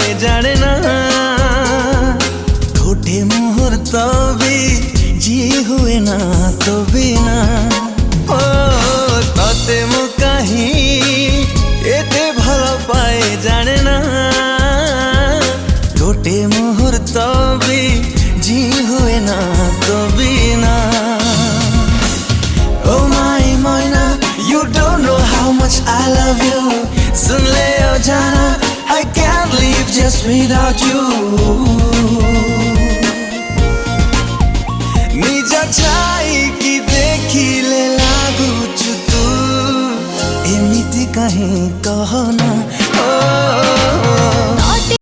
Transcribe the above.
पाए जाने ना गोटे मुहूर्त भी जी हुए ना तो बिना ओ तते मु कहीं एते भल पाए जाने ना गोटे मुहूर्त भी जी हुए ना तो बिना Oh my moina, you don't know how much I love you. Sun le ao jana, I can't live just without you. Nija chai ki dekhi le lagu chu tu, emiti kahin kahana.